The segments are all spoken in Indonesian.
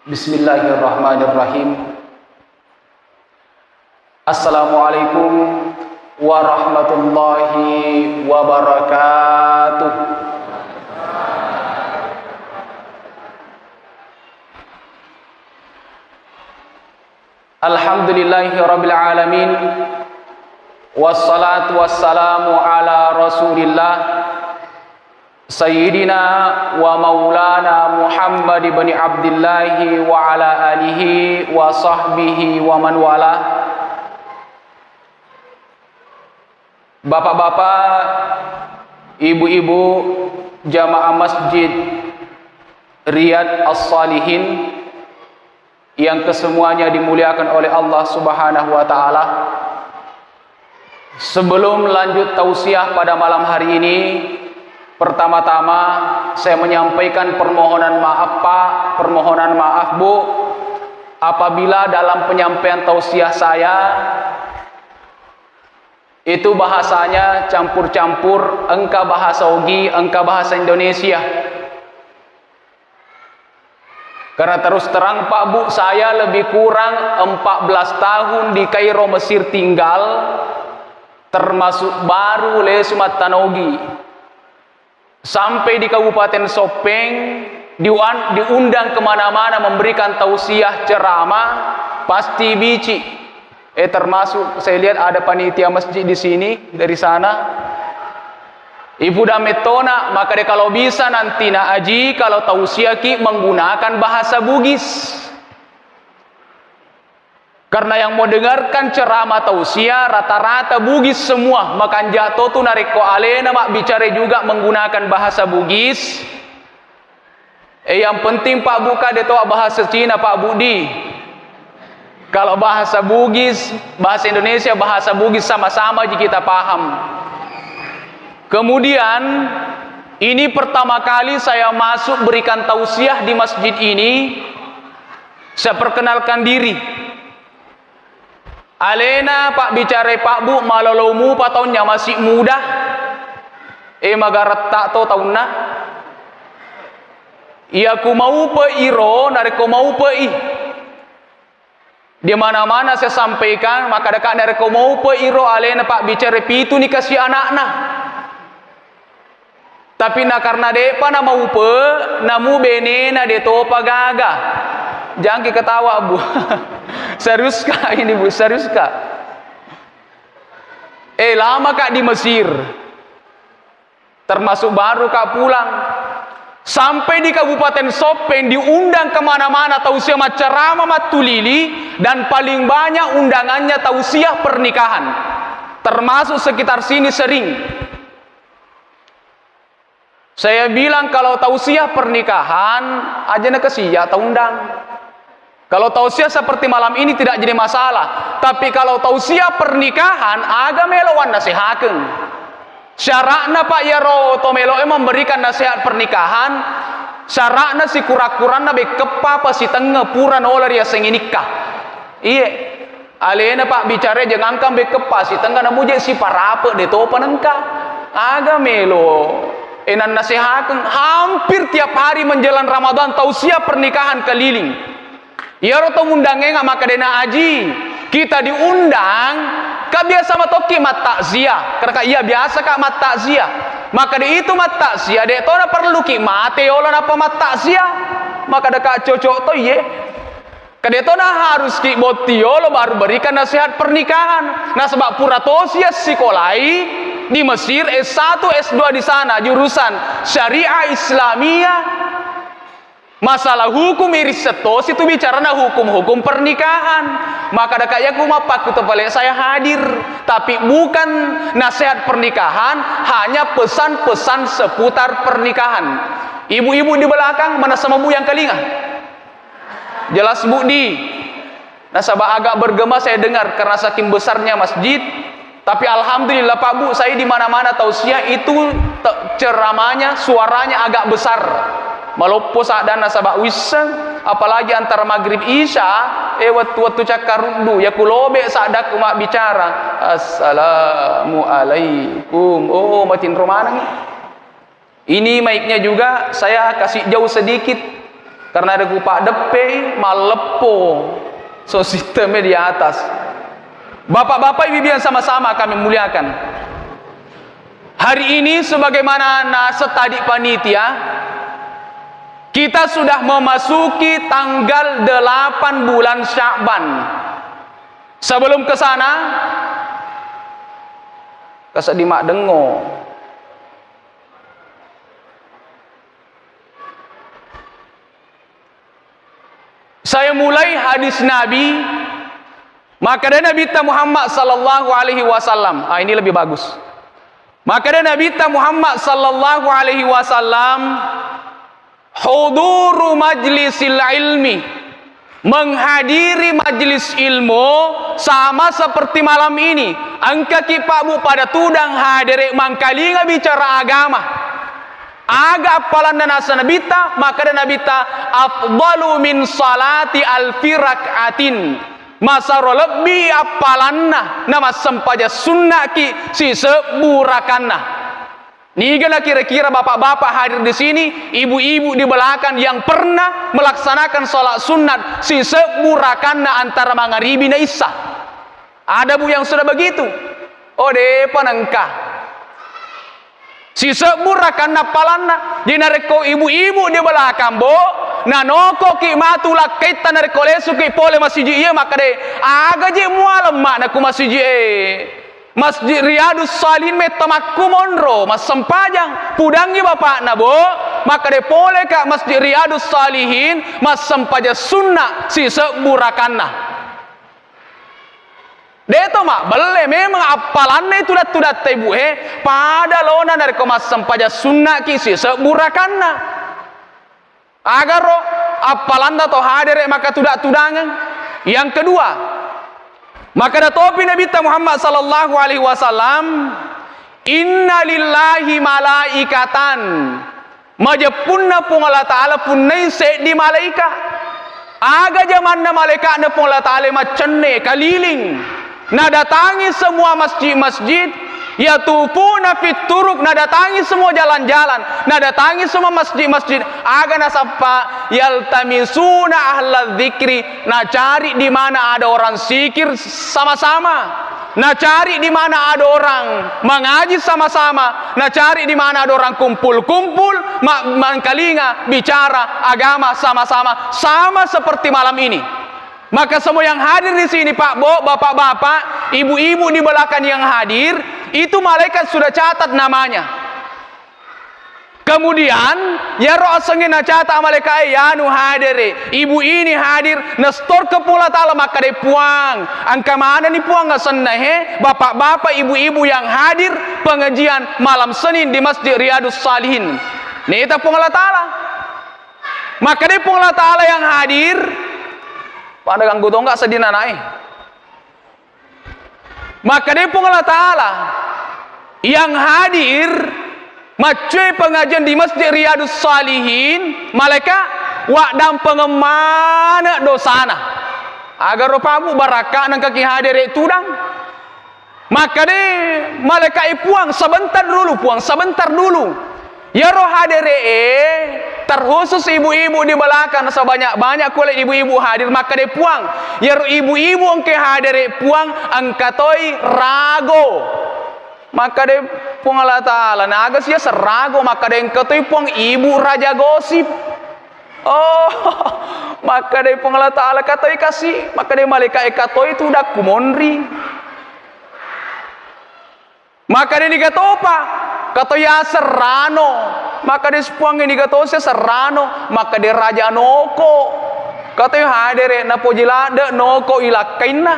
Bismillahirrahmanirrahim. Assalamualaikum warahmatullahi wabarakatuh. Alhamdulillahi rabbil alamin. Wassalatu wassalamu ala rasulillah Sayyidina wa maulana Muhammad ibn Abdullah wa ala alihi wa sahbihi wa man wala. Bapak-bapak, ibu-ibu, jamaah masjid Riyadh As-Salihin yang kesemuanya dimuliakan oleh Allah Subhanahu wa taala. Sebelum lanjut tausiah pada malam hari ini, pertama-tama saya menyampaikan permohonan maaf Pak, permohonan maaf Bu, apabila dalam penyampaian tausiah saya itu bahasanya campur-campur, engkau bahasa Ogi, engkau bahasa Indonesia. Karena terus terang Pak Bu, saya lebih kurang 14 tahun di Kairo Mesir tinggal, termasuk baru le Sumatera Ogi. Sampai di Kabupaten Sopeng diundang kemana-mana memberikan tausiah ceramah pasti bici. Termasuk saya lihat ada panitia masjid di sini dari sana. Ibu dametona, maka deh kalau bisa nanti na aji kalau tausiah ki menggunakan bahasa Bugis. Karena yang mau dengarkan ceramah tausiah rata-rata Bugis semua. Makan jatuh tuh narik ko alena mak bicara juga menggunakan bahasa Bugis. Yang penting Pak Buka deto bahasa Cina Pak Budi. Kalau bahasa Bugis, bahasa Indonesia, bahasa Bugis sama-sama jika kita paham. Kemudian ini pertama kali saya masuk berikan tausiah di masjid ini. Saya perkenalkan diri. Alena Pak bicara Pak Bu malolomu Pak tahunnya masih muda. Magarat tak to tahunna. Iya ku mau pe iro nareko mau pe i. Di mana-mana saya sampaikan maka dekat nareko mau pe iro alena Pak bicara pitu ni kasih anak-anak. Tapi na karena depa na mau pe namu benena de to pagaga. Jangan ketawa Bu. Serius kah ini Bu? Serius kah? Lama kak di Mesir. Termasuk baru kak pulang. Sampai di Kabupaten Sopeng diundang kemana-mana tausiah ceramah matulili. Dan paling banyak undangannya tausiah pernikahan. Termasuk sekitar sini sering. Saya bilang kalau tausiah pernikahan aja na kesia undang. Kalau tausiah seperti malam ini tidak jadi masalah. Tapi kalau tausiah pernikahan agak meloan nasihatkan. Syaratnya Pak Yaro Tomelo memberikan nasihat pernikahan. Syaratnya si kura-kurana bekepa apa si tengah pura nolar ya senginikah. Iya. Alena Pak bicara jangan kan bekepa si tengah namuje si parape de topan engka. Agak melo. Enan nasihatkan hampir tiap hari menjelang Ramadan tausiah pernikahan keliling. Ya roto undangnya nggak maka dena aji kita diundang kak biasa matoki mat takziah karena iya biasa kak mat takziah maka di itu mat takziah dek tona perlu ki mate olan apa mat takziah maka dekat cocok to ye kadetona harus ki botiolo baru berikan nasihat pernikahan. Nah sebab pura tosia sekolai di Mesir S1 S2 di sana jurusan Syariah Islamiyah. Masalah hukum iris setos itu bicaranya hukum-hukum pernikahan. Maka dekatnya kumapak itu balik saya hadir. Tapi bukan nasihat pernikahan, hanya pesan-pesan seputar pernikahan. Ibu-ibu di belakang mana sama Bu yang kelingah? Jelas Bu di. Nasabah agak bergema saya dengar karena saking besarnya masjid. Tapi alhamdulillah Pak Bu, saya di mana-mana tausiah itu ceramahnya, suaranya agak besar. Malopo saat nasabah wiseng, apalagi antara maghrib isya, waktu cakarundu, ya kulobe saat dak mak bicara, assalamualaikum, oh matin romanang. Ini mic-nya juga saya kasih jauh sedikit Karena ada kupak depe malepo, so sistemnya di atas. Bapak-bapak ibu yang sama-sama kami muliakan. Hari ini sebagaimana nasihat tadi panitia, kita sudah memasuki tanggal 8 bulan Sya'ban. Sebelum ke sana, kesedimak dengo. Saya mulai hadis Nabi, maka ada Nabi Muhammad sallallahu alaihi wasallam. Ini lebih bagus. Maka ada Nabi Muhammad sallallahu alaihi wasallam, huduru majlisil ilmi, menghadiri majlis ilmu sama seperti malam ini. Angka kipamu pada tudang hadir mangkalinga bicara agama. Aga apalan dan asa nabita, maka dan nabita afdalu min salati alfi rak'atin. Masaro lebih apalanna nama sempaja sunnaki si seburakanna. Nigala kira-kira bapak-bapak hadir di sini, ibu-ibu di belakang yang pernah melaksanakan sholat sunat si seburakanna antara maghribi dan isya. Ada bu yang sudah begitu. Oh depan engkau. Si seburakan napalanna dinareko ibu-ibu di belakang bo nanoko ki matula kita nareko lesu ki pole masjid iya maka de aga je mualam makna ku masjid Masjid Riyadus Salihin metamakku monro mas sempajang pudangi bapak na bo maka de pole ka Masjid Riyadus Salihin mas sempaja sunnah si seburakanna. Deto mak bele memang apalannya itu dat ibu pada lona dari kemas sempaja sunnah kisi seburakanna agar ro apalan atau hadir maka tudangan. Yang kedua, maka datopi Nabi Muhammad sallallahu alaihi wasallam, inna lillahi malaikatan majapunna pun Allah Ta'ala punai se di malaika aga zaman na malaika na pun Allah Ta'ala macenne kaliling na datangi semua masjid-masjid, ya tufuna fit turuk, na datangi semua jalan-jalan, na datangi semua masjid-masjid, aga nasapa yaltamisuna ahlal dzikri, na cari di mana ada orang zikir sama-sama, na cari di mana ada orang mengaji sama-sama, na cari di mana ada orang kumpul-kumpul mangkalinga bicara agama sama-sama, sama seperti malam ini. Maka semua yang hadir di sini Pak Bo, bapak-bapak, ibu-ibu di belakang yang hadir, itu malaikat sudah catat namanya. Kemudian ya roh sengena catat malaikat ya nu hadir, ibu ini hadir, nestor ke pula ta'ala maka de puang. Angka mana ni puang ngasena bapak-bapak, ibu-ibu yang hadir pengajian malam Senin di Masjid Riyadus Salihin. Nita puang Allah Ta'ala. Maka de puang Allah Ta'ala yang hadir. Pada ganggu dong enggak sedih nanai. Maka dia pun Allah Ta'ala yang hadir macuai pengajian di Masjid Riyadus Salihin, malaikat wadam pengemana dosana agar rupamu barakah nang kaki hadir tudang. Maka dia malaikat puang sebentar dulu. Ya roh hadir terkhusus ibu-ibu di belakang sebanyak-banyak kulit ibu-ibu hadir maka dia puang. Ya roh ibu-ibu engke hadir puang angkatoi rago. Maka dia puang Allah Ta'ala. Nah agas ya serago maka dia angkatoi puang ibu raja gosip. Oh, maka dia puang Allah Ta'ala katoi kasih. Maka dia malaikat katoi itu udah kumonri. Maka dia dikatopa kata ya serrano, maka dia sepuang ini kata saya serrano, maka dia raja noko kata ya hadir na pojilada noko ilakaina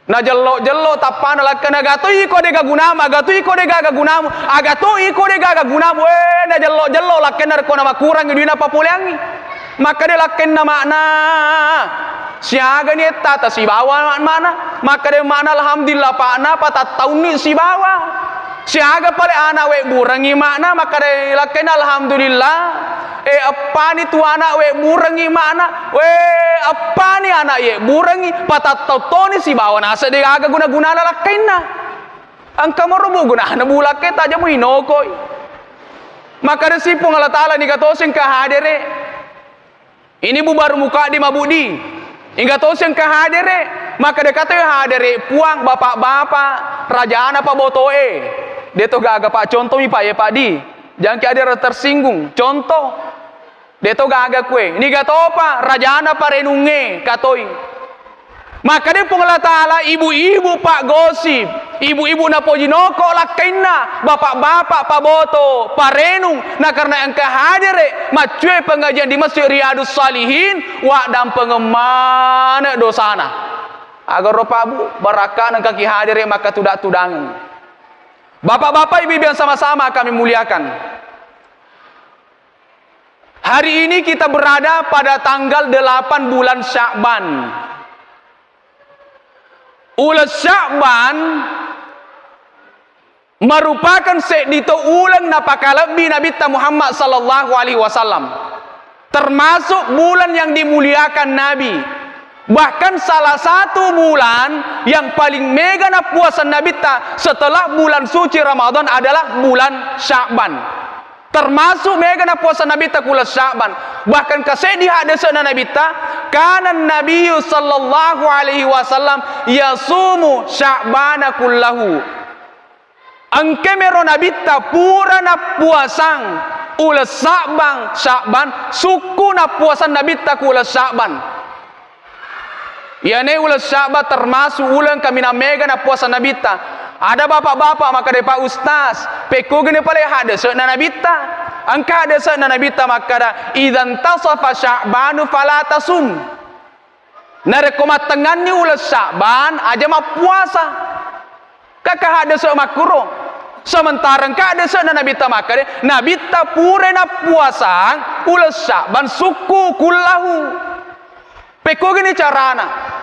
na jello tapana lakana gato iko de gagunama gato iko de gagunamu agato iko de gagunamu na jello lakana ko na makurang di na papulangi maka dia lakana makna siaga ni tata si bawa mana maka dia makna alhamdulillah pak na patat tahun ni si bawa siaga pale anak we burangi makna maka dia lakana alhamdulillah apa ni tu anak we burangi makna we apa ni anak ye burangi patat tahun ni si bawa nasa dia aga guna-guna lakana angka marubu guna na bulake taja mo inokoi maka dia sipong Allah Ta'ala ni katosin ka hadere Ini bu baru muka di mabudi. Hingga tahu siang kehadere, maka dia kata hadere puang bapak-bapak rajaan apa botoe. Dia tuh gak agak pak contoh mi pak ya pak di. Jangan ada tersinggung. Contoh. Dia tuh gak agak kue. Ini gak tahu apa rajaan apa renunge katoi. Maka dia pengelah ta'ala ibu-ibu pak gosip, ibu-ibu na pojinoko lakaina, bapak-bapak pak boto, pak renung. Nah karena engkau hadire macue pengajian di Masjid Riyadus Salihin, wak dan pengemana dosana. Agar ropa bu barakah nang kaki hadire maka tudak-tudang. Bapak-bapak ibu-ibu yang sama-sama kami muliakan. Hari ini kita berada pada tanggal 8 bulan Sya'ban. Ulas Sya'ban merupakan sedito ulang napakalabi Nabi Muhammad sallallahu alaihi wasallam. Termasuk bulan yang dimuliakan Nabi. Bahkan salah satu bulan yang paling mega na puasa Nabi setelah bulan suci Ramadan adalah bulan Sya'ban. Termasuk mega na puasa Nabi kula Sya'ban. Bahkan kasih di hadis Nabi kana Nabi sallallahu alaihi wasallam yasumu Sya'bana kullahu. Angke mero Nabi pura na puasang ulas Sya'ban suku na puasa Nabi kula Sya'ban. Ya ne ulas Sya'ban termasuk ulang kami na mega na puasa Nabi. Ada bapak-bapak maka dia pak ustaz peko gini pale hadis na nabita angka hadis na nabita maka da idzan tasafa sya'banu fala tasum narekomat tengannya ulas Sya'ban aja mah puasa kakak hadis makruh sementara angka hadis na nabita maka dia nabita pure na puasa ulas Sya'ban suku kullahu peko gini carana.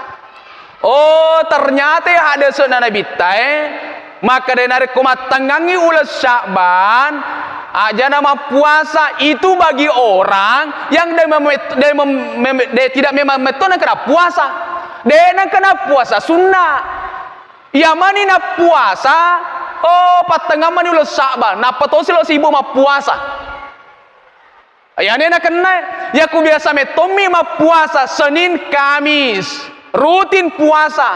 Oh ternyata hadis na nabita maka dari narik kumat tengangi ulas Sya'ban aja nama puasa itu bagi orang yang dia tidak memang metode kena puasa dia kena puasa sunnah ya mani na puasa oh patengah mani ulas Sya'ban na patosi lo sibuk ma puasa ya nena kena ya ku biasa metomi ma puasa Senin Kamis rutin puasa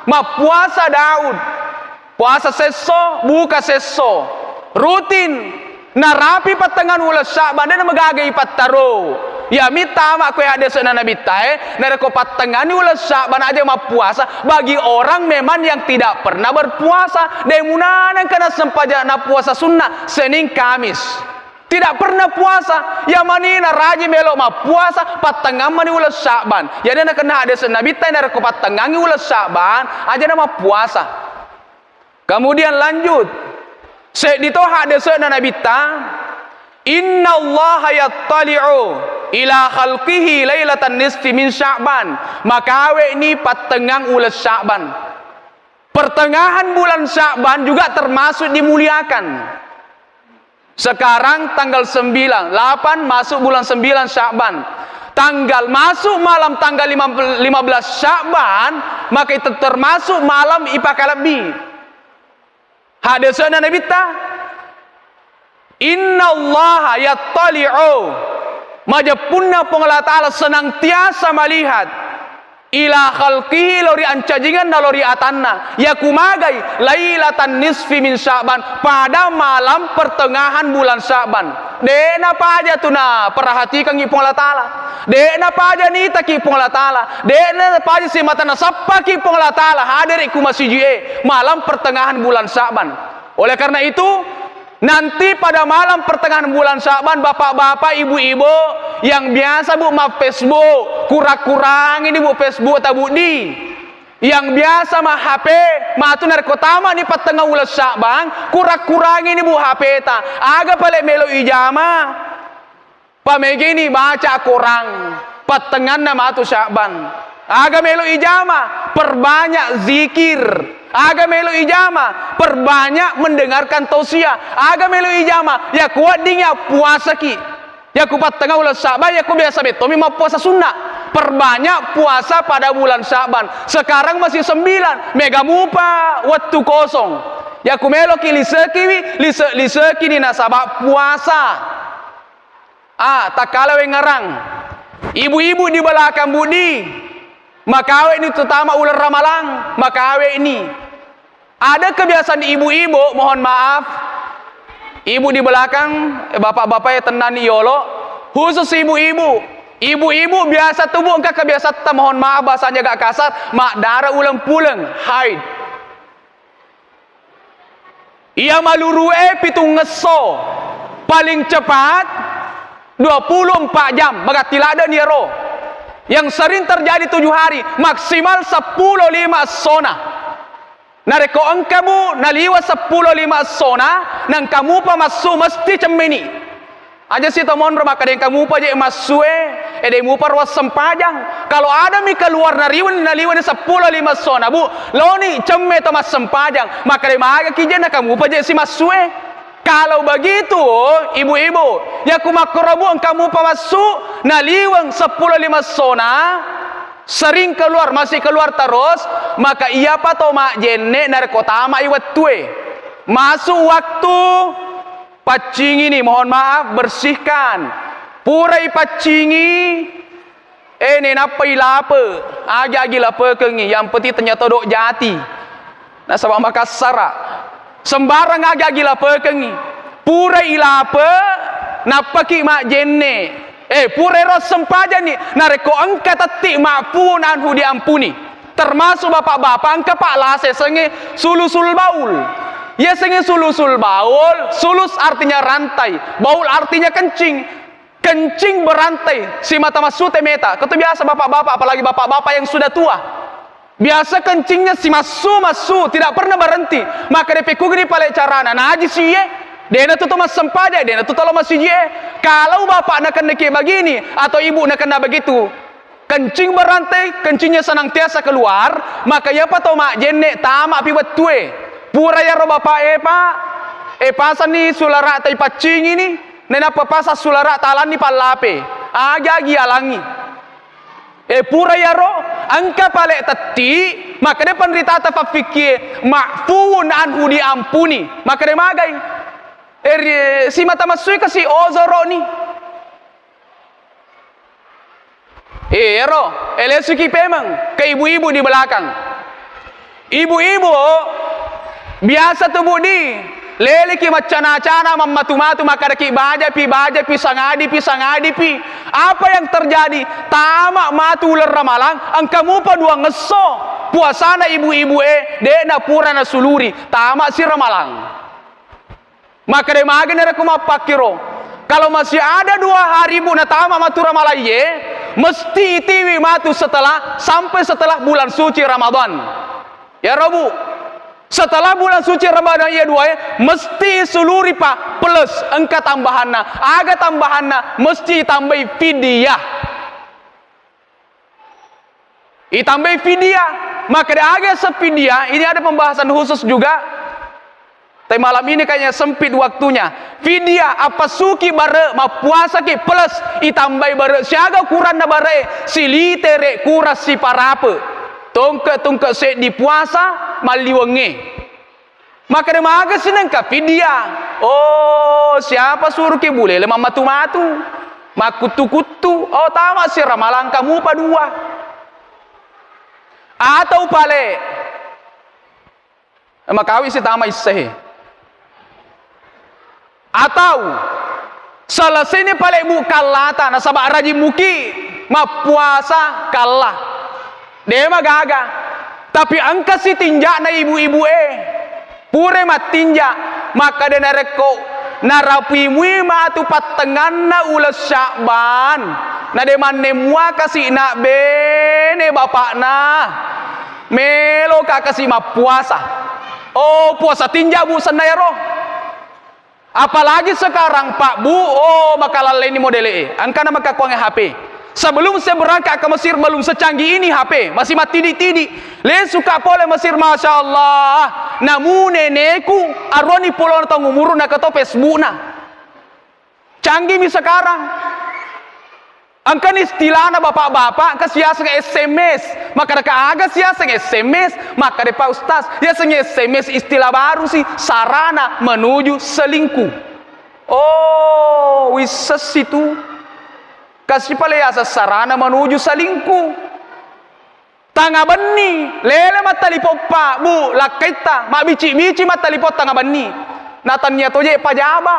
ma puasa Daud puasa seso buka seso rutin na rapi patengan ulas Sya'ban dan magagai pataro ya mita mak kue hadis na Nabi tae na ko patengan ulas Sya'ban aja ma puasa bagi orang memang yang tidak pernah berpuasa demunan kena sempaja na puasa sunnah Senin Kamis tidak pernah puasa ya manina rajin melok ma puasa patengan mani ulas Sya'ban ya na kena hadis Nabi tae na ko patengan ulas Sya'ban aja na ma puasa. Kemudian lanjut sedito hadis na Nabi ta inna allaha yattali'u ila khalqihi lailatan nisfi min Sya'ban maka awe ini patengang ulas Sya'ban pertengahan bulan Sya'ban juga termasuk dimuliakan. Sekarang tanggal 9 8 masuk bulan 9 Sya'ban tanggal masuk malam tanggal 15 Sya'ban maka itu termasuk malam ipakalabi. Hadis Nabi ta innallaha yattali'u majapunna pengelah ta'ala senantiasa melihat ila khalqihi lori ancajingan na lori atanna ya kumagai lailatan nisfi min Sya'ban pada malam pertengahan bulan Sya'ban dena pa aja tu na perhatikan ki pengelah ta'ala dena pa aja ni taki pengelah ta'ala dena pa aja si mata na sappa ki pengelah ta'ala hadir iku masjid malam pertengahan bulan Sya'ban. Oleh karena itu nanti pada malam pertengahan bulan Sya'ban bapak-bapak ibu-ibu yang biasa bu ma Facebook kurang-kurang ini bu Facebook atau bu di yang biasa ma HP ma tu narkotama di pertengahan bulan Sya'ban kurang-kurang ini bu HP ta aga pale melo ijama pamegini baca Quran pertengahan nama tu Sya'ban aga melo ijama perbanyak zikir aga melo ijama perbanyak mendengarkan tausiah aga melo ijama ya kuat dinya puasa ki ya ku patengah bulan Sya'ban ya ku biasa betomi mau puasa sunnah perbanyak puasa pada bulan Sya'ban sekarang masih 9 mega mupa waktu kosong ya ku melo ki liseki ni nasabak puasa tak kala we ngarang Ibu-ibu di belakang budi, maka ini terutama ular Ramalang, maka ini ada kebiasaan ibu-ibu, mohon maaf, ibu di belakang, bapak-bapak yang tenan yolo, khusus ibu-ibu. Ibu-ibu biasa tubuh engkau kebiasaan, mohon maaf bahasanya agak kasar, mak darah ulang pulang, haid. Ia malurue pitung ngeso, paling cepat 24 jam, maka tidak ada niro. Yang sering terjadi 7 hari, maksimal 10-5 sona. Nareko engkamu naliwa 10-5 sona, nang kamu pa masuk mesti cemeni. Aja si tomon maka yang kamu pa je masue, mu pa ruas sempajang. Kalau ada mi keluar naliwan 10-5 sona, bu, loni cemme to mas sempajang, maka de maga kijana kamu pa je si masue. Kalau begitu, ibu-ibu, ya kumakrobu kamu pa masuk naliwang 10-5 sona, sering keluar, masih keluar terus, maka iya pa to mak jenne narkotama iwat tue. Masuk waktu pacing ini, mohon maaf, bersihkan. Purai pacingi, napa ilapa, agi lapa kengi, yang penting ternyata dok jati. Nah sebab Makassar, sembarang agi lapa kengi. Purai ilapa, napa ki mak jenne. Purai ros sempaja ni, nareko engka tetik maafun anhu diampuni. Termasuk bapak-bapak engka pak lase senge sulusul baul. Ya senge sulusul baul, sulus artinya rantai, baul artinya kencing. Kencing berantai, si mata masute meta. Kata biasa bapak-bapak, apalagi bapak-bapak yang sudah tua. Biasa kencingnya si masu, tidak pernah berhenti. Maka DP kugri pale carana, najis ye. Dena tu mas sempaja, dena tu tolong masih ye. Kalau bapak nak kena begini atau ibu nak kena begitu, kencing berantai, kencingnya senantiasa keluar, maka ya pa to mak jenne tamak pi betue. Pura ya ro bapak pak. Pasan ni sulara tai pacing ini. Nena papasa sulara talan ni palape. Agi alangi. Pura ya ro angka pale teti, maka de penderita ta fikir ma'fuun anhu diampuni. Maka de magai. Si mata masui kasih ozoro ni. Ero, elesuki pemang ke ibu-ibu di belakang. Ibu-ibu biasa tu budi lele ki macana-cana mamatu-matu maka ki baja pi sangadi pi. Apa yang terjadi? Tamak matu ular Ramalang, angkamu pa dua ngeso. Puasana ibu-ibu dena pura na suluri, tamak si Ramalang. Maka de magen aku mapakiro. Kalau masih ada 2 hari bu na tamak matu Ramalang mesti itiwi matu sampai setelah bulan suci Ramadan. Ya Rabu. Setelah bulan suci Ramadan mesti suluri pak plus engka tambahanna, aga tambahanna mesti tambahi fidyah. Itambahi fidyah, maka ada sefidyah. Ini ada pembahasan khusus juga. Tapi malam ini kayaknya sempit waktunya. Fidyah apa suki bare ma puasa ki plus itambahi bare siaga kuran na bare silitere kuras si parape. Tongke se di puasa maliwenge. Maka dia maga sinengka fidyah. Oh, siapa suruh ke boleh lemah matu-matu, makutu-kutu. Oh, tamak si Ramalang kamu pa 2. Atau pale makawi si tamak iseh. Atau selesai ni pale mukallata nasabak rajin muki ma puasa kalah. Dia mah gaga. Tapi angka si tinjak na ibu-ibu pure matinjak maka dia nareko narapi muima tu patengan na ulas Sya'ban. Na de manne mua kasih nak bene bapak na. Melo ka kasih ma puasa. Oh, puasa tinjak bu senayro. Apalagi sekarang Pak Bu, oh maka lalai ini modele. Angka nama kakuang HP. Sebelum saya berangkat ke Mesir belum secanggih ini HP, masih mati tidi. Le suka pole Mesir masya Allah. Namun nenekku arwani pulau atau ngumurun nak keto Facebook na. Canggih mi sekarang. Angkan istilahnya bapak-bapak kesiaseng SMS, maka dekat agak siaseng SMS, maka depa ustaz ya seng SMS istilah baru sih sarana menuju selingkuh. Oh, wises itu. Kasih paleyasa sarana menuju salingku. Tangga beni, lele mata lipot pa, bu, lakaita, mak bici mata lipot tangga beni. Natanya toje pajaba.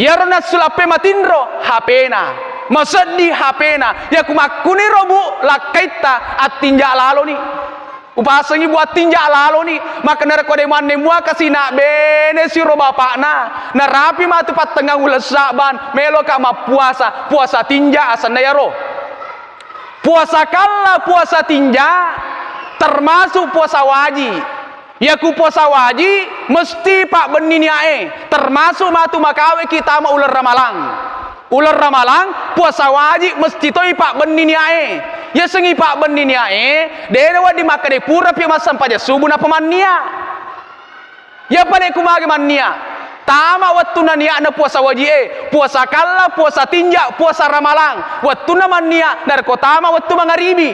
Ya rona sulape matindro, hapena. Masedi hapena. Ya kumakuni robu, lakaita, atinja lalu ni. Upasangi buat tinja lalu ni. Maka narakode manne mua kasina bene si roba pakna. Narapi matu pat tengah ulas saban, melo ka ma puasa tinja asana ya roh. Puasa kala puasa tinja termasuk puasa wajib. Ya ku puasa wajib mesti pak benini ae termasuk matu makawe kita ma ular ramalang. Ular ramalang puasa wajib mesti toi pak benini ae. Ya sengi pak benini ae dene wadi makade pura pi masam paja subuh na pemania. Ya pade kumage mania. Tama wattuna niya na puasa wajib puasa kala, puasa tinja, puasa ramalang. Wattuna man niya narko tama wattu mangaribi.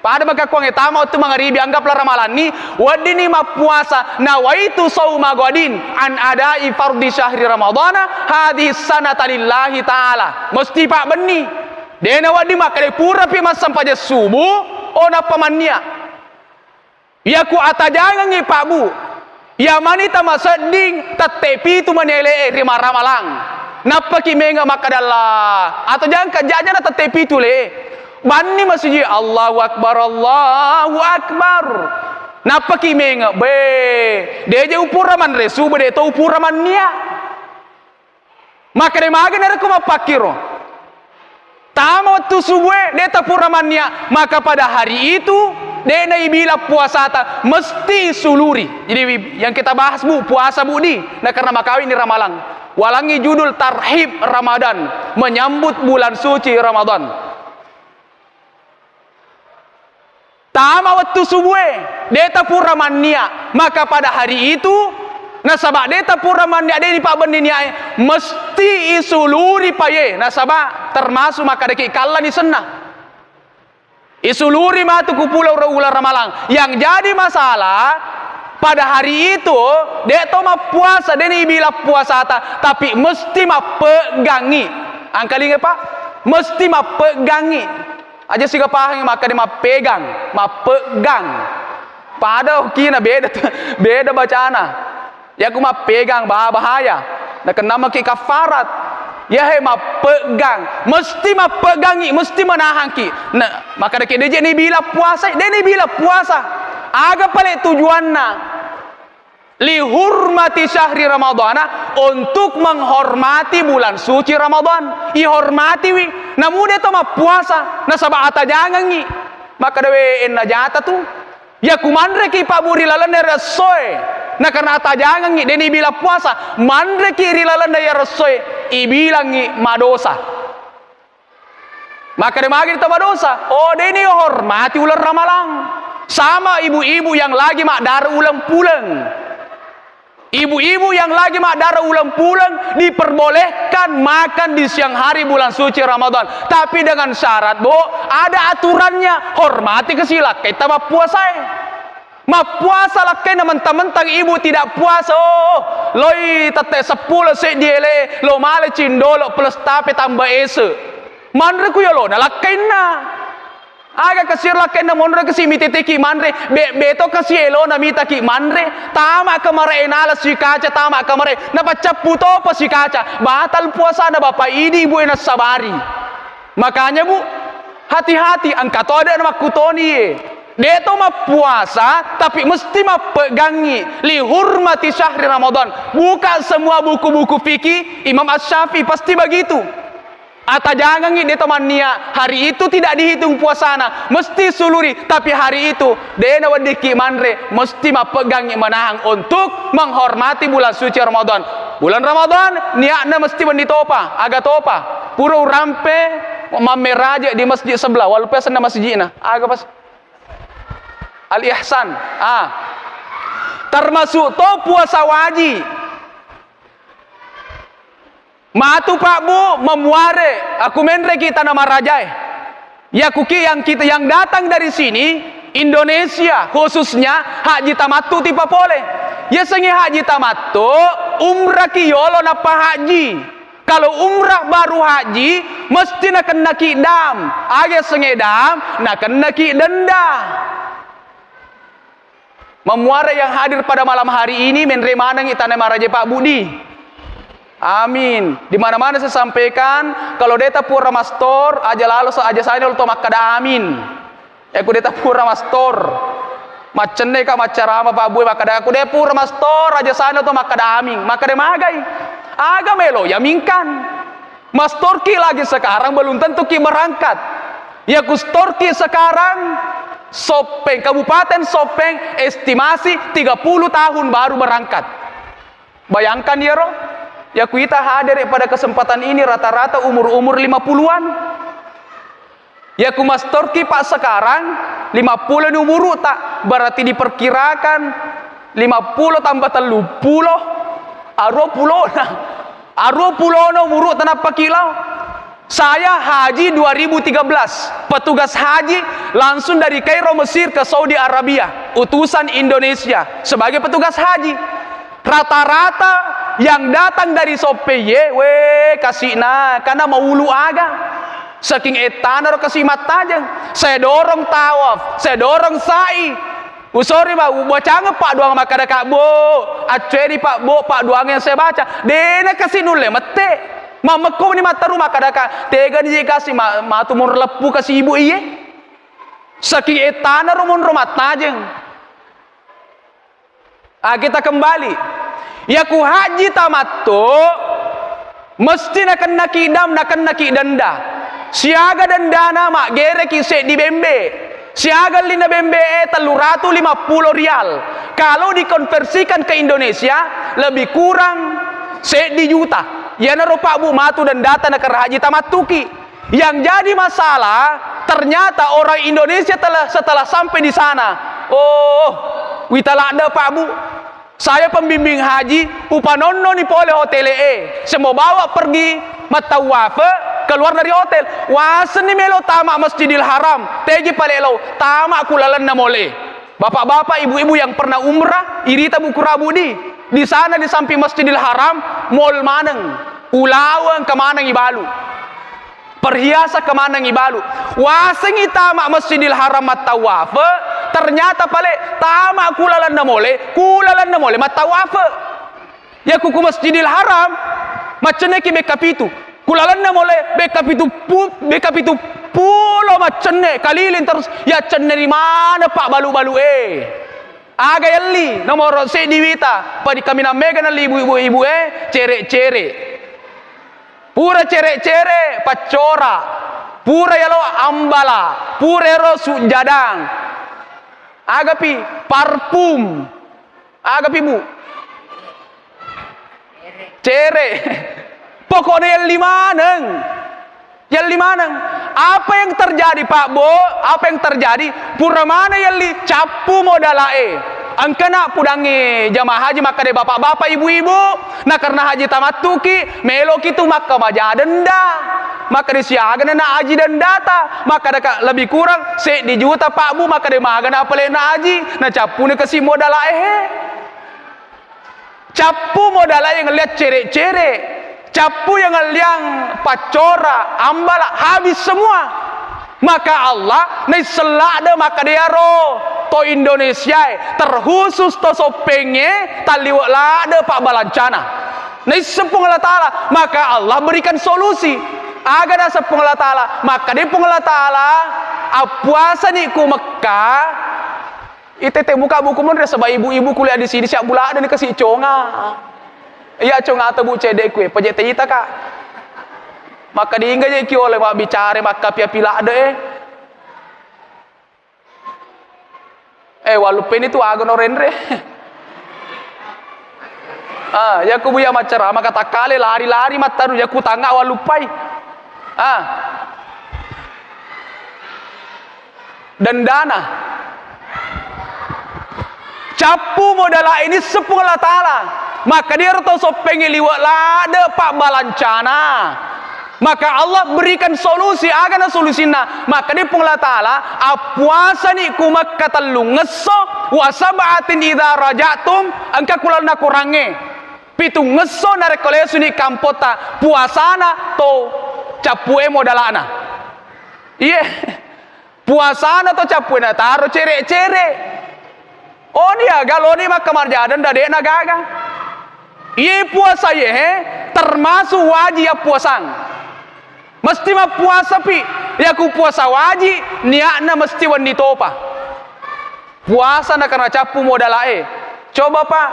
Pada makakuang tama wattu mangaribi anggaplah ramalan ni wadi ni mapuasa nawaitu sauma gadin an adai fardhi syahri ramadhana hadhihi sanata lillahi taala. Mesti pak beni. Dena wadi makade pura pi masam paja subuh ona pamannya. Ya ku atajangan ngi pak bu. Ya manita maseding tetepi tu menele rima ramalang. Napa ki menga makadallah atau jangan kajanya tetepi tu le. Bani masjid Allahu akbar Allahu akbar. Napa ki menga be deje upura man resu be to upura man nia. Maka de maga nere ko mapakiro. Tama waktu subuh deta pura man nia. Maka pada hari itu dena ibila puasa ta mesti suluri. Jadi yang kita bahas bu puasa bu di. Nah karena makawi ini ramalang. Walangi judul tarhib Ramadan, menyambut bulan suci Ramadan. Tama waktu subuh deta pura mania. Maka pada hari itu nasabak deta pura mania deni pak bendinya mesti isuluri paye. Nasabak termasuk maka deki kalla ni senah. Isuluri matu ku pulau ular ramalang. Yang jadi masalah pada hari itu dia to ma puasa deni bila puasa tapi mesti ma pegangi. Angkalinge pak, mesti ma pegangi. Aja sih kepahang maka dia ma pegang, ma pegang. Pada kina beda bacana. Ya ku ma pegang bahaya. Nah kenapa ki kafarat? Ya he ma pegang, mesti ma pegangi, mesti menahan ki. Nah, maka dek deje ni bila puasa, deni bila puasa. Aga pale tujuanna li hurmati syahri Ramadhana untuk menghormati bulan suci Ramadan. Ihormati wi. Namun dia to ma puasa, na sabah ata jangan ngi. Maka dewe enna jata tu. Ya kumandre ki paburi lalane resoe. Nah karena ata jangan ngi deni bila puasa, mandre ki rilalanda ya resoe. Ibilangi madosa. Maka dia magi kita madosa. Oh deni hormati ular ramalang. Sama ibu-ibu yang lagi mak darah ulang pulang. Ibu-ibu yang lagi mak darah ulang pulang diperbolehkan makan di siang hari bulan suci Ramadan. Tapi dengan syarat bu, ada aturannya. Hormati kesilak kita mak puasa. Ma puasa lah kena mentang-mentang ibu tidak puasa. Oh, loi tete 10 sek diele, lo male cindolo plus tape tambah ese. Mandre ku yo lo na lakena. Aga kasir lakena mondre kasi mititeki mandre, beto kasi elo na mitaki mandre. Tama kamare enala si kaca tama kamare. Na pacaputo pa si kaca. Batal puasa na bapak ini ibu ena sabari. Makanya bu, hati-hati angkat ada nama kutoni ye. Dia tu ma puasa tapi mesti ma pegangi li hurmati syahri Ramadan. Buka semua buku-buku fikih Imam Asy-Syafi'i pasti begitu. Ata jangan dia tu mania hari itu tidak dihitung puasana, mesti suluri tapi hari itu dia wadiki manre mesti ma pegangi menahan untuk menghormati bulan suci Ramadan. Bulan Ramadan niatnya mesti menditopa, agak topa. Pura rampe mameraja di masjid sebelah walaupun sana masjidna. Agak pas Al-Ihsan. Termasuk to puasa wajib. Matu Pak Bu memuare aku mendre kita nama rajai. Ya kuki yang kita yang datang dari sini Indonesia khususnya haji tamattu tipa pole. Ya sengi haji tamattu umrah ki yolo napa haji. Kalau umrah baru haji, mesti nak kena kidam. Age sengedam, nak kena denda. Memuara yang hadir pada malam hari ini menremanang itana maraje Pak Budi. Amin. Di mana-mana saya sampaikan kalau deta pura mastor aja lalu aja saya lo makada amin. Aku deta pura mastor. Macene ka macarama Pak Budi makada aku deta pura mastor aja saya lo makada amin. Makada magai. Aga melo ya mingkan. Mastor ki lagi sekarang belum tentu ki berangkat. Ya kustor ki sekarang Sopeng, Kabupaten Sopeng estimasi 30 tahun baru berangkat. Bayangkan ya roh, ya kita hadir pada kesempatan ini rata-rata umur-umur 50-an. Ya kumastor ki Pak sekarang 50 umur tak berarti diperkirakan 50 tambah 30 aro pulona. Aro pulona umur tanah pakilau. Saya haji 2013, petugas haji langsung dari Kairo Mesir ke Saudi Arabia, utusan Indonesia sebagai petugas haji. Rata-rata yang datang dari Sopeye, kasihna karena mau ulu aga. Saking etanaro kasih matajang, saya dorong tawaf, saya dorong sa'i. Sorry Pak, baca Pak doang makada Kak Bo, acueri Pak Bo, Pak doang yang saya baca. Dena kasih nulle mete. Mamaku ni mata rumah kadaka tega dia kasih matu mun lepu kasih ibu iye saking etana rumun rumah tajeng. Kita kembali ya ku haji tamattu mesti nak kena kidam nak kena denda siaga dendana mak gere kise di bembe siaga lina bembe 350 rial kalau dikonversikan ke Indonesia lebih kurang di juta. Ya naro Pak Bu matu dan data nak haji tamatuki. Yang jadi masalah ternyata orang Indonesia setelah sampai di sana. Oh, witala ada Pak Bu. Saya pembimbing haji upanono ni pole hotel saya mau bawa pergi matawafe keluar dari hotel. Wasen ni melo tamak Masjidil Haram. Teji palelo tamak kulalan na mole. Bapak-bapak, ibu-ibu yang pernah umrah, irita buku Rabudi. Di sana di samping Masjidil Haram, mall maneng, ulawang kemanang ibalu, perhiasan kemanang ibalu. Waseng itama Masjidil Haram matawafe, ternyata pale tamak kulalan na mole matawafe. Ya kuku Masjidil Haram, macene ki bekapitu, kulalan na mole bekapitu pulo macene kalilin terus. Ya cene di mana Pak balu-balu aga yalli nomor se diwita padi kami namega na ibu-ibu cere-cere pura cere-cere pacora pura yalo ambala pura ero sujadang aga pi parfum aga pi bu cere pokoknya yang limanang apa yang terjadi Pak Bo apa yang terjadi pura mana yang capu modalae angkana pudangi jamaah haji maka de bapak-bapak ibu-ibu nah karena haji tamatuki melo kitu maka maja denda maka disiaga na haji dan data maka ada lebih kurang di juta Pak Bu maka de magana apa na haji nah capu ne kasih modalae capu modalae yang lihat cere-cere capu yang ngeliang pacora ambala habis semua maka Allah nai selada maka dia roh to Indonesia terkhusus to Sopenge taliwak lada Pak Balancana nai sepung Allah Ta'ala maka Allah berikan solusi agar ada sepung Allah Ta'ala maka di pung Allah Ta'ala apuasa ni ku Mekah itete buka buku mun sebab ibu-ibu kuliah di sini siap bulan dan dikasih conga. Iya conga atau bu cedek kue pejete ita kak maka diingga je ki oleh mak bicara maka pia pila ada walupen itu agon orenre ya ku buya macara maka tak kale lari-lari mataru ya ku tangga walupai dan dana capu modal ini sepung Allah Ta'ala maka dia tahu Sopeng liwat lada Pak Balancana maka Allah berikan solusi agana solusina maka dia Allah Ta'ala apuasa ni ku Makkah telung ngeso wa sab'atin idza rajatum angka kulana kurange Pitu ngeso nare kolesu ni kampota puasana to capue modalana. Iya. Puasana to capue na taro cere-cere. Oh ni aga lo ni maka marjadan dade nagaga. Iya puasa ye termasuk wajib ya puasang. Mesti mah puasa pi. Ya ku puasa wajib niatna mesti wani topa. Puasa na karena capu modalae. Coba Pak.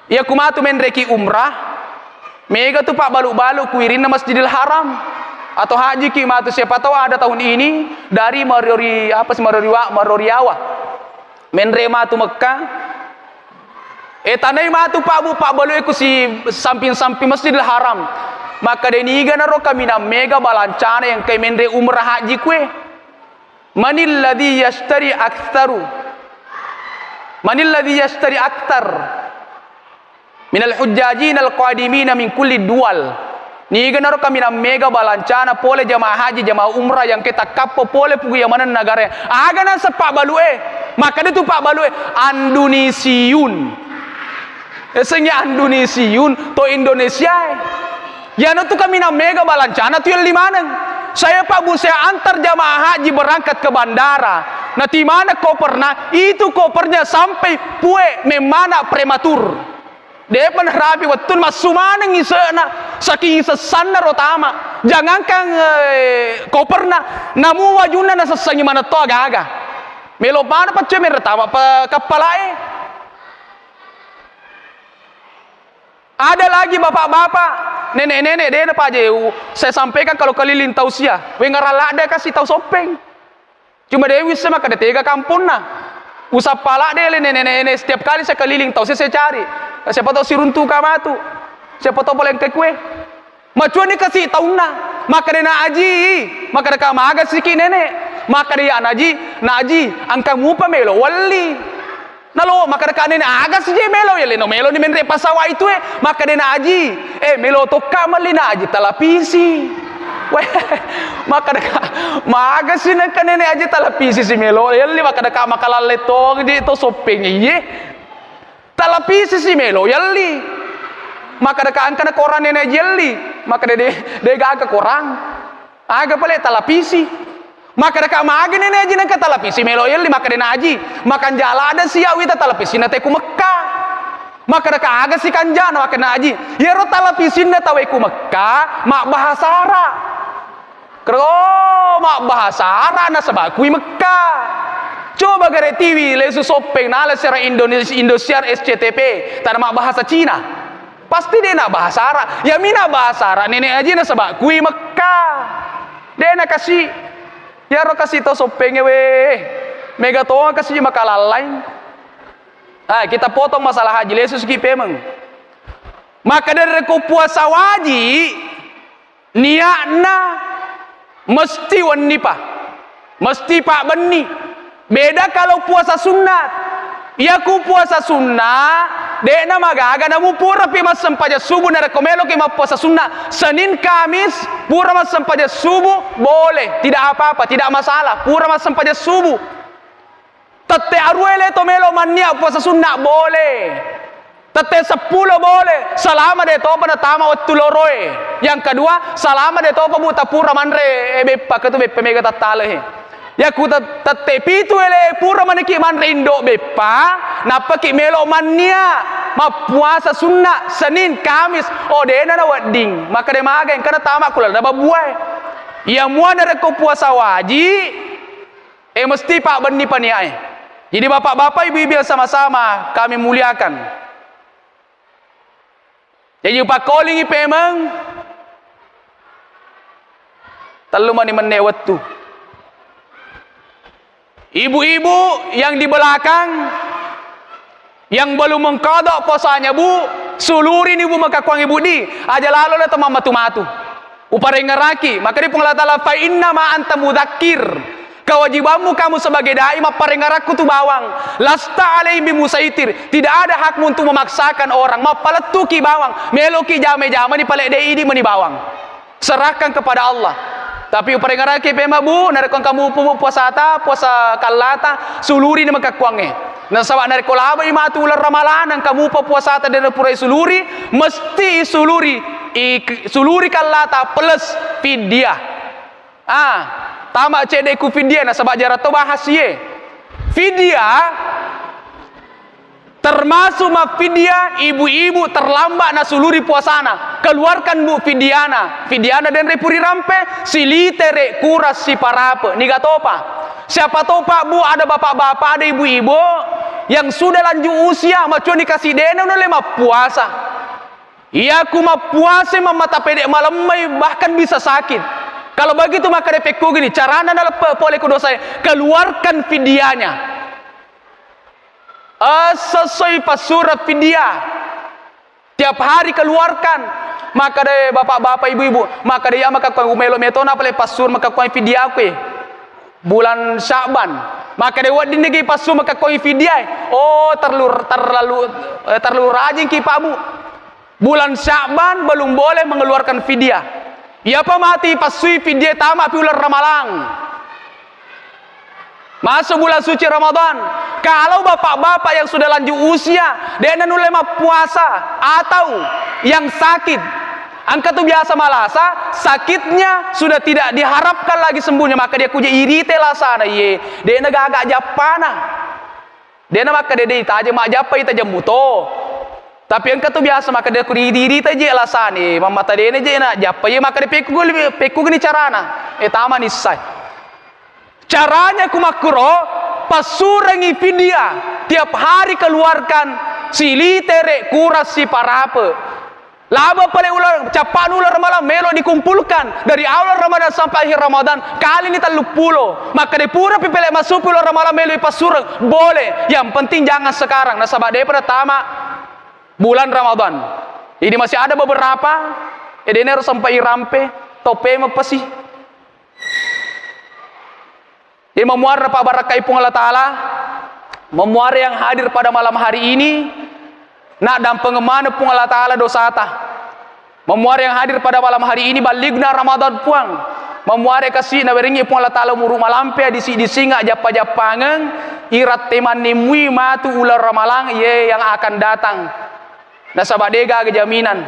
Ya kumatu menreki umrah, mega tu Pak balu-balu kuirin na Masjidil Haram atau haji ki matu siapa tahu ada tahun ini dari Maroriawa menrema tu Mekah. Tanai matu Pak balu ku si samping-samping Masjidil Haram. Maka deniga na ro kami na mega balancana yang kai menre umrah haji kue. Manil ladzi yashtari aktar minal hujjajin al-qadimina min kulli dual. Ni ganaro kami na mega balancana pole jamaah haji jamaah umrah yang kita kapo pole pugu yang mana negara. Aga na sa Pak Balue. Maka itu Pak Balue Andunisiun. Esengnya Andunisiun to Indonesia. Ya no tu kami na mega balancana tu yang di mana? Saya Pak Bu saya antar jamaah haji berangkat ke bandara. Nah di mana kopernya? Itu kopernya sampai pue memana prematur. Dia pernah rapi betul mas sumaneng isena saking sesana rotama. Jangankan koperna namu wajuna na sesangi mana to aga-aga. Melo mana pa ceme retama pa kapalae. Ada lagi bapak-bapak, nenek-nenek dia Pak Jeu. Saya sampaikan kalau keliling tausiah, we ngarala ada kasih tahu sopeng. Cuma dia wis sama kada tega kampung na. Usap pala dia nenek-nenek setiap kali saya keliling tausiah saya cari. Siapa tahu si runtu kamatu. Siapa tahu boleh ke kue. Macuan ni kasih tahu na. Maka dia nak aji. Maka dia kamaga sikit nenek. Maka dia naji angka mupa melo wali. Nalo maka dia nenek agak saja melo ya leno melo ni menre pasawa itu maka dia nak aji. Melo toka mali nak aji talapisi. Weh, maka dia maga sih nak nenek aji talapisi si melo. Yali maka dia makalah letong di itu sopengnya ye. Talapisi si melo yali. Maka dia angka koran nenek yali. Maka dia gak korang. Aga pale talapisi. Maka dia maga nenek aji nak talapisi melo yali maka dia naji. Makan jala ada siawi ta talapisi na teku Mekah. Maka dia aga si kanjana maka naji. Ya ro talapisi na taweku Mekah mak bahasara. Kero mak bahasara na sabakui Mekah. Coba gare TV lesu sopeng nala secara Indosiar SCTP tanah mak bahasa Cina. Pasti dia nak bahasa Arab. Ya mina bahasa Arab nenek aja na sebab kui Mekah. Dia nak kasih. Ya ro kasih to sopengnya we. Mega toa kasih makalah lain. Kita potong masalah haji lesu ki pemeng. Maka dari ko puasa wajib niatna mesti wani pa. Mesti Pak Beni. Beda kalau puasa sunat. Ya ku puasa sunnah, dekna magaga namu pura pi mas sempaja subuh nara komelo ke ma puasa sunnah. Senin Kamis pura mas sempaja subuh boleh, tidak apa-apa, tidak masalah. Pura mas sempaja subuh. Tete arwele to melo mania puasa sunnah boleh. Tete 10 boleh. Selama de to pada tama waktu loroe. Yang kedua, selama de to buta pura manre beppa ketu beppe mega tatale. Ya ku tete pitu ele pura maniki manre indo beppa napa ki melo mania ma puasa sunnah Senin Kamis dena na wedding maka de maga yang kana tama kula da babuai ya mua dari ko puasa wajib mesti Pak Beni paniai. Jadi bapak-bapak ibu-ibu sama-sama kami muliakan. Jadi Pak calling pemang telu mani menne waktu. Ibu-ibu yang di belakang yang belum mengkodok posanya bu, sulurin ibu maka kuang ibu di aja lalu le teman matu-matu. Upare ngeraki, maka di pengelat Allah fa inna ma anta mudzakir. Kewajibanmu kamu sebagai dai ma pare ngaraku tu bawang. Lasta alaihim bimusaitir. Tidak ada hakmu untuk memaksakan orang ma paletuki bawang. Meloki jame-jame di palek dai di meni bawang. Serahkan kepada Allah. Tapi upare ngaraki pema bu narekon kamu puasa ata puasa kalata suluri ni maka kuange. Na sawa na kolaba imatu ular ramalan kamu pa puasa ta den pura suluri mesti suluri kalata plus fidyah. Tama cede ku fidyah na sabak jarat to bahas ye. Fidyah termasuk fidyah ibu-ibu terlambat na suluri puasana. Keluarkan bu fidyana. Fidyana den repuri rampe silitere kuras si parape. Niga topa. Siapa tahu Pak Bu ada bapak-bapak, ada ibu-ibu yang sudah lanjut usia macam dikasih dana udah lama puasa. Iya aku mah puasa mata pedek malam bahkan bisa sakit. Kalau begitu maka defekku gini, caranya adalah boleh kudo saya keluarkan fidyahnya. Sesuai pasurat fidyah. Tiap hari keluarkan. Maka deh bapak-bapak ibu-ibu, maka deh maka kau melo metona pale pasur maka kau fidyah aku. Bulan Sya'ban. Maka deh wadin negi pasur maka kau fidyah. Oh terlalu rajin ki Pak Bu. Bulan Sya'ban belum boleh mengeluarkan fidyah. Ya apa mati pasui fidyah tamat ular ramalang. Masuk bulan suci Ramadan. Kalau bapak-bapak yang sudah lanjut usia, dia nulema puasa atau yang sakit, angka tu biasa malasa, sakitnya sudah tidak diharapkan lagi sembuhnya, maka dia kuja irite lah sana ye. Dia agak japana. Dia maka dia itaje mak japa ita jambuto. Tapi angka tu biasa maka dia kuja irite je lah sana. Mama tadi ini je nak japa ye maka dia peku gini carana. Tama nisai. Caranya kumakro pasurangi fidyah tiap hari keluarkan silitere kuras si parape. Laba pale ular capan ular malam melo dikumpulkan dari awal Ramadan sampai akhir Ramadan kali ini 30. Maka de pura pipele masuk ular malam melo pasurang boleh. Yang penting jangan sekarang. Nah sahabat dia pertama bulan Ramadan. Ini masih ada beberapa. Ini harus sampai rampe tope mepesi. Ini memuar Pak Barakai pun Allah Ta'ala memuar yang hadir pada malam hari ini nak dan pengemana pun Allah Ta'ala dosata memuar yang hadir pada malam hari ini baligna Ramadan puang memuar yang kasih na beringi pun Allah Ta'ala muru malampe di singa japa-japangan irat teman nimui matu ular ramalang ye yang akan datang na sabadega kejaminan.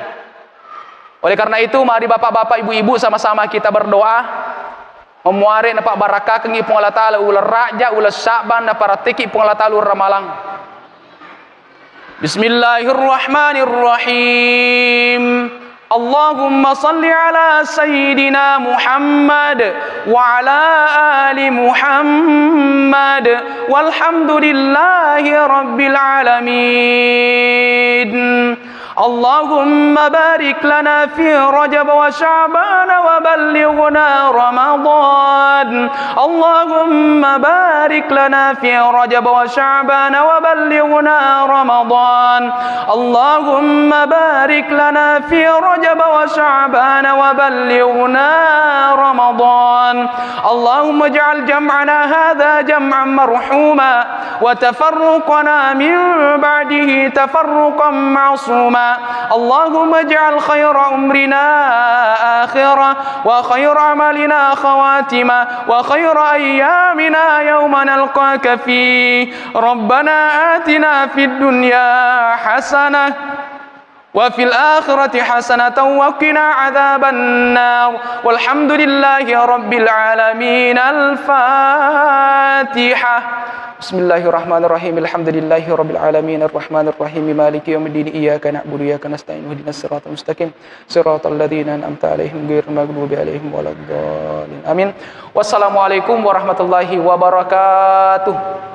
Oleh karena itu mari bapak-bapak ibu-ibu sama-sama kita berdoa memuari na Pak Barakah kengi pun Allah Ta'ala ular raja ular Sya'ban na para tiki pun Allah Ta'ala ramalang. Bismillahirrahmanirrahim. Allahumma salli ala Sayyidina Muhammad wa ala ali Muhammad walhamdulillahi rabbil alamin. اللهم بارك لنا في رجب وشعبان وبلغنا رمضان. اللهم بارك لنا في رجب وشعبان وبلغنا رمضان. اللهم بارك لنا في رجب وشعبان وبلغنا رمضان. اللهم اجعل جمعنا هذا جمعا مرحوما وتفرقنا من بعده تفرقا معصوما. اللهم اجعل خير أمرنا آخرة وخير عملنا خواتمة وخير أيامنا يوم نلقاك فيه. ربنا آتنا في الدنيا حسنة وفي الآخرة حسنة وقنا عذاب النار والحمد لله رب العالمين. الفاتحة. بسم الله الرحمن الرحيم. الحمد لله رب العالمين الرحمن الرحيم مالك يوم الدين إياك نعبد وإياك نستعين اهدنا الصراط المستقيم صراط الذين أنعمت عليهم غير المغضوب عليهم ولا الضالين آمين. Wassalamualaikum warahmatullahi wabarakatuh.